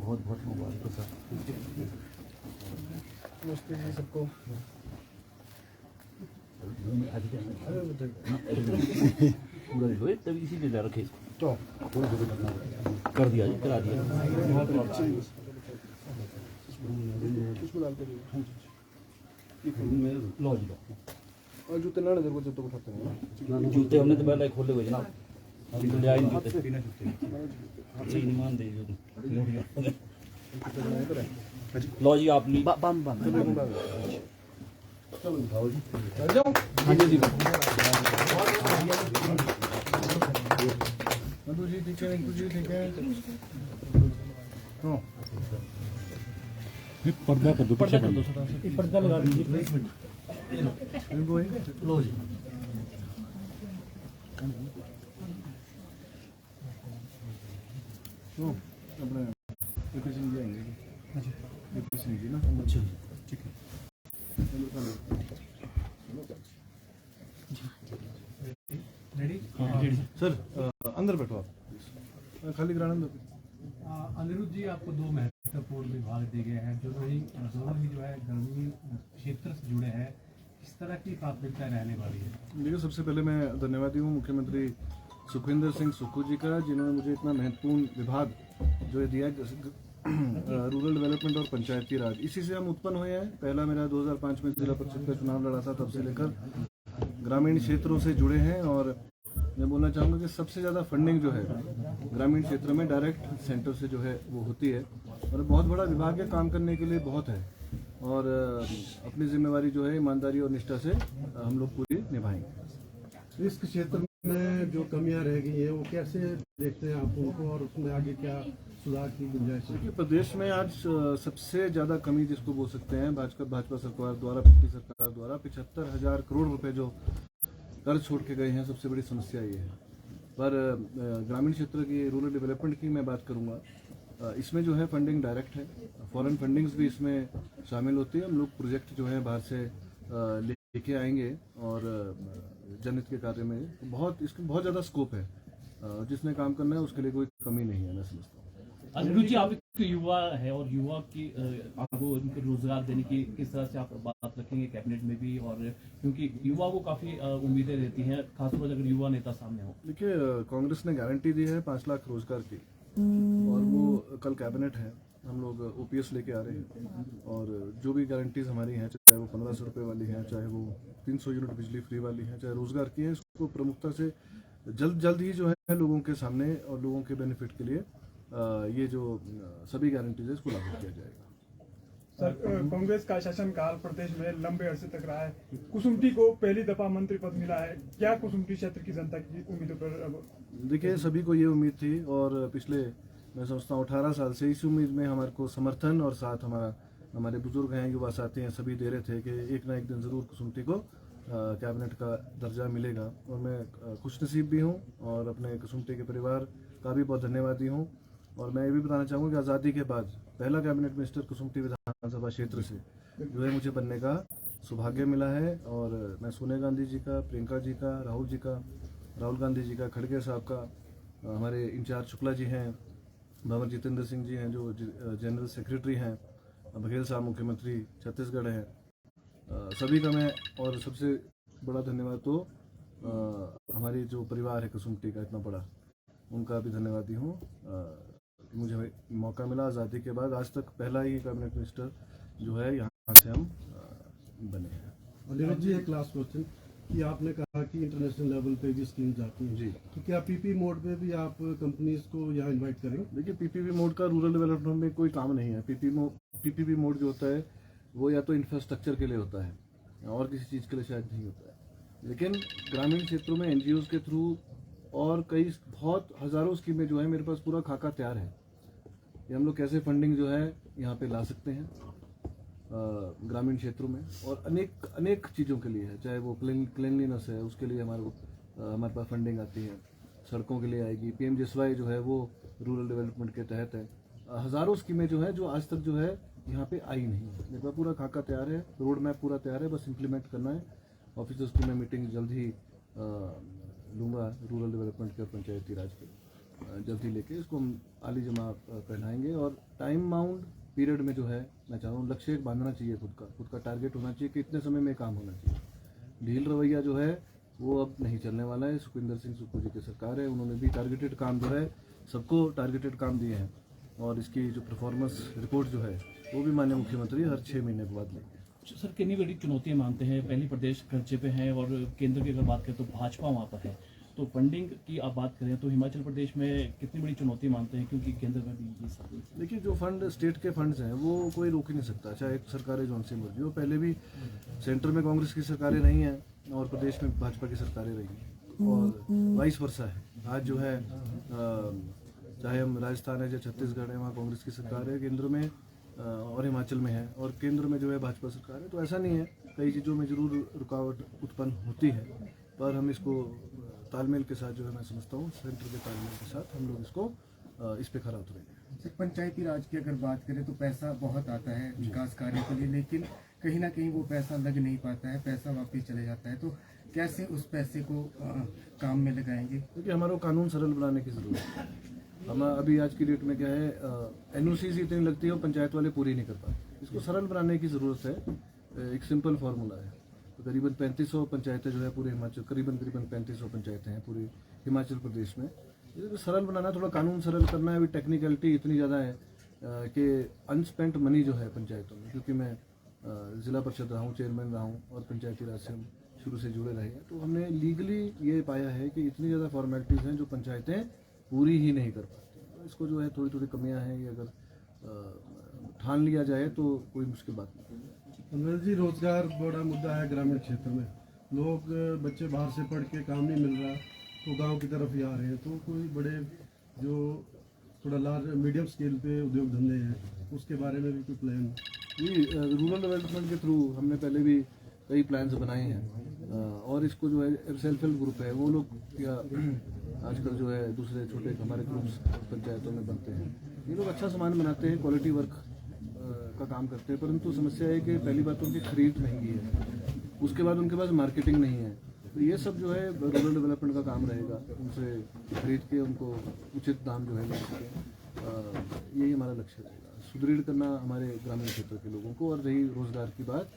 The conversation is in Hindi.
बहुत बहुत मुबारक हो सर। नमस्ते जी सबको। पूरा जो है तभी इसीलिए ला रखे तो कर दिया जी, करा दिया। लो जी लो। और जूते ना नजर को जब तक उठाते हैं जूते हमने तो पहले खोले हुए जनाब, अभी तो ले आए नहीं जूते। नहीं मान दे लो जी आप नहीं बम बम चल जाओ। हाँ जी मधु जी ठीक है, रिंकू जी ठीक है। हाँ पर्दा कर दो, पीछे कर दो, पर्दा लगा दीजिए प्लीज। लो जी अपने वीपी सिंह जी आएंगे। वीपी सिंह जी ना, अच्छा ठीक है। रेडी सर अंदर बैठो आप, खाली ग्राउंड अंदर। अनिरुद्ध जी, आपको दो महत्वपूर्ण विभाग दिए गए हैं जो दोनों ही जो है ग्रामीण क्षेत्र से जुड़े हैं। किस तरह की प्राथमिकता रहने वाली है? देखिए, सबसे पहले मैं धन्यवादी हूँ मुख्यमंत्री सुखविंदर सिंह सुक्खू जी का, जिन्होंने मुझे इतना महत्वपूर्ण विभाग जो है दिया, रूरल डेवलपमेंट और पंचायती राज। इसी से हम उत्पन्न हुए हैं। पहला मेरा 2005 में जिला परिषद का चुनाव लड़ा था, तब से लेकर ग्रामीण क्षेत्रों से जुड़े हैं। और मैं बोलना चाहूँगा कि सबसे ज़्यादा फंडिंग जो है ग्रामीण क्षेत्र में डायरेक्ट सेंटर से जो है वो होती है। और बहुत बड़ा विभाग है, काम करने के लिए बहुत है, और अपनी जिम्मेवारी जो है ईमानदारी और निष्ठा से हम लोग पूरी निभाएंगे। इस क्षेत्र में जो कमियां रह गई हैं वो कैसे देखते हैं आप उनको, और उसमें आगे क्या सुधार की गुंजाइश है? देखिए, प्रदेश में आज सबसे ज़्यादा कमी जिसको बोल सकते हैं, भाजपा सरकार द्वारा, पिछली सरकार द्वारा 75,000 करोड़ रुपए जो कर्ज छोड़ के गए हैं, सबसे बड़ी समस्या ये है। पर ग्रामीण क्षेत्र की, रूरल डेवलपमेंट की मैं बात करूँगा, इसमें जो है फंडिंग डायरेक्ट है, फॉरेन फंडिंग्स भी इसमें शामिल होती है। हम लोग प्रोजेक्ट जो है बाहर से लेके आएंगे, और जनहित के कार्य में इसका बहुत ज़्यादा स्कोप है। जिसने काम करना है उसके लिए कोई कमी नहीं है, मैं समझता हूँ। अनिरुद्ध जी, आप एक युवा है और युवा की आपको उनको रोजगार देने की किस तरह से आप बात रखेंगे कैबिनेट में भी, और क्योंकि युवा को काफी उम्मीदें रहती हैं, खासतौर अगर युवा नेता सामने हो। देखिए, कांग्रेस ने गारंटी दी है 5 लाख रोजगार की, और वो कल कैबिनेट है, हम लोग ओपीएस लेके आ रहे हैं। और जो भी गारंटीज हमारी हैं, चाहे वो 1500 रुपये वाली हैं, चाहे वो 300 यूनिट बिजली फ्री वाली है, चाहे रोजगार की है, इसको प्रमुखता से जल्द ही जो है लोगों के सामने और लोगों के बेनिफिट के लिए ये जो सभी गारंटीज है इसको लागू किया जाएगा। सर, कांग्रेस का शासनकाल प्रदेश में लंबे अरसे तक रहा है। कुसुम्पटी को पहली दफा मंत्री पद मिला है, क्या कुसुम्पटी क्षेत्र की जनता की उम्मीदों पर? देखिए, सभी को ये उम्मीद थी, और पिछले मैं समझता हूँ 18 साल से इस उम्मीद में हमारे को समर्थन और साथ हमारे बुजुर्ग हैं, युवा साथी हैं, सभी दे रहे थे कि एक ना एक दिन ज़रूर कुसुम्पटी को कैबिनेट का दर्जा मिलेगा। और मैं खुशनसीब भी हूँ, और अपने कुसुम्पटी के परिवार का भी बहुत धन्यवादी हूँ। और मैं ये भी बताना चाहूँगा कि आज़ादी के बाद पहला कैबिनेट मिनिस्टर कुसुम्पटी विधानसभा क्षेत्र से जो है मुझे बनने का सौभाग्य मिला है। और मैं सोनिया गांधी जी का, प्रियंका जी का, राहुल गांधी जी का, खड़गे साहब का, हमारे इंचार्ज शुक्ला जी हैं, भंवर जितेंद्र सिंह जी हैं जो जनरल सेक्रेटरी हैं, बघेल साहब मुख्यमंत्री छत्तीसगढ़ हैं, सभी का मैं, और सबसे बड़ा धन्यवाद तो हमारी जो परिवार है कुसुम्पटी का इतना बड़ा, उनका भी धन्यवादी हूँ। मुझे मौका मिला आज़ादी के बाद, आज तक पहला ही कैबिनेट मिनिस्टर जो है यहाँ से हम बने हैं। अनिरुद्ध जी, एक लास्ट क्वेश्चन कि आपने कहा कि इंटरनेशनल लेवल पे भी स्कीम जाती है जी, तो क्या पीपी मोड पे भी आप कंपनीज को यहाँ इनवाइट करेंगे? देखिए, पीपीपी मोड का रूरल डेवलपमेंट में कोई काम नहीं है। पीपीपी मोड जो होता है वो या तो इंफ्रास्ट्रक्चर के लिए होता है, और किसी चीज़ के लिए शायद नहीं होता है। लेकिन ग्रामीण क्षेत्रों में एनजीओज के थ्रू और कई बहुत हज़ारों स्कीमें जो है, मेरे पास पूरा खाका तैयार है कि हम लोग कैसे फंडिंग जो है यहाँ पे ला सकते हैं ग्रामीण क्षेत्रों में। और अनेक चीज़ों के लिए है, चाहे वो क्लीनलीनेस है, उसके लिए हमारे पास फंडिंग आती है, सड़कों के लिए आएगी, PMJSY जो है वो रूरल डेवलपमेंट के तहत है। हज़ारों स्कीमें जो है जो आज तक जो है यहाँ पे आई नहीं है। मेरे पास पूरा खाका तैयार है, रोड मैप पूरा तैयार है, बस इम्प्लीमेंट करना है। ऑफिसर्स की मैं मीटिंग जल्द ही लूँगा रूरल डेवलपमेंट के और पंचायती राज के। जल्दी लेके इसको हम आली जमा पहनाएंगे। और टाइम बाउंड पीरियड में जो है मैं चाह रहा हूँ लक्ष्य एक बांधना चाहिए, खुद का टारगेट होना चाहिए कि इतने समय में काम होना चाहिए। ढील रवैया जो है वो अब नहीं चलने वाला है। सुखविंदर सिंह सुक्खू जी की सरकार है, उन्होंने भी टारगेटेड काम जो है सबको टारगेटेड काम दिए हैं और इसकी जो परफॉर्मेंस रिपोर्ट जो है वो भी माननीय मुख्यमंत्री हर 6 महीने के बाद लेंगे। सर कितनी बड़ी चुनौतियां मानते हैं? पहली प्रदेश खर्चे पे है और केंद्र की अगर बात करें तो भाजपा वहाँ पर है, तो फंडिंग की आप बात करें तो हिमाचल प्रदेश में कितनी बड़ी चुनौती मानते हैं, क्योंकि केंद्र में भी ये सब देखिए जो फंड स्टेट के फंड्स हैं वो कोई रोक ही नहीं सकता, चाहे सरकारें जौन सी मर्जी हो। पहले भी सेंटर में कांग्रेस की सरकारें रही हैं और प्रदेश में भाजपा की सरकारें रही हैं और वाइस वर्सा है। आज जो है चाहे हम राजस्थान है या छत्तीसगढ़ है, वहाँ कांग्रेस की सरकार है केंद्र में और हिमाचल में है, और केंद्र में जो है भाजपा सरकार है। तो ऐसा नहीं है, कई चीज़ों में जरूर रुकावट उत्पन्न होती है, पर हम इसको तालमेल के साथ जो है मैं समझता हूँ सेंटर के तालमेल के साथ हम लोग इसको इस पे खरा उतरेंगे। पंचायती राज की अगर बात करें तो पैसा बहुत आता है विकास कार्य के लिए, लेकिन कहीं ना कहीं वो पैसा लग नहीं पाता है, पैसा वापस चले जाता है। तो कैसे उस पैसे को काम में लगाएंगे? क्योंकि हमारा कानून सरल बनाने की जरूरत है। हम अभी आज की डेट में क्या है, एनओसीज इतनी लगती है और पंचायत वाले पूरी नहीं कर पाते। इसको सरल बनाने की ज़रूरत है। एक सिंपल फार्मूला है। तो करीबन 3500 पंचायतें जो है पूरे हिमाचल, करीबन 3500 पंचायतें हैं पूरे हिमाचल प्रदेश में। इसको सरल बनाना, थोड़ा कानून सरल करना है। अभी टेक्निकलिटी इतनी ज़्यादा है कि अनस्पेंट मनी जो है पंचायतों में, क्योंकि मैं ज़िला परिषद रहा हूँ, चेयरमैन रहा हूँ और पंचायती राज से हम शुरू से जुड़े रहे हैं, तो हमने लीगली ये पाया है कि इतनी ज़्यादा फॉर्मेलिटीज़ हैं जो पंचायतें पूरी ही नहीं कर पाती। तो इसको जो है थोड़ी थोड़ी कमियां हैं, ये अगर ठान लिया जाए तो कोई मुश्किल बात नहीं। अनिल जी, रोजगार बड़ा मुद्दा है ग्रामीण क्षेत्र में। लोग बच्चे बाहर से पढ़ के काम नहीं मिल रहा तो गांव की तरफ ही आ रहे हैं। तो कोई बड़े जो थोड़ा लार्ज मीडियम स्केल पे उद्योग धंधे हैं उसके बारे में भी कोई प्लान? जी, रूरल डेवलपमेंट के थ्रू हमने पहले भी कई प्लान्स बनाए हैं और इसको जो है सेल्फ हेल्प ग्रुप है वो लोग या आजकल जो है दूसरे छोटे हमारे ग्रुप्स पंचायतों में बनते हैं, ये लोग अच्छा सामान बनाते हैं, क्वालिटी वर्क का काम करते हैं। परंतु समस्या है कि पहली बात तो उनकी खरीद महंगी है, उसके बाद उनके पास मार्केटिंग नहीं है। तो ये सब जो है रूरल डेवलपमेंट का काम रहेगा, उनसे खरीद के उनको उचित दाम जो है मिल सके। यही हमारा लक्ष्य रहेगा, सुदृढ़ करना हमारे ग्रामीण क्षेत्र के लोगों को। और रही रोजगार की बात,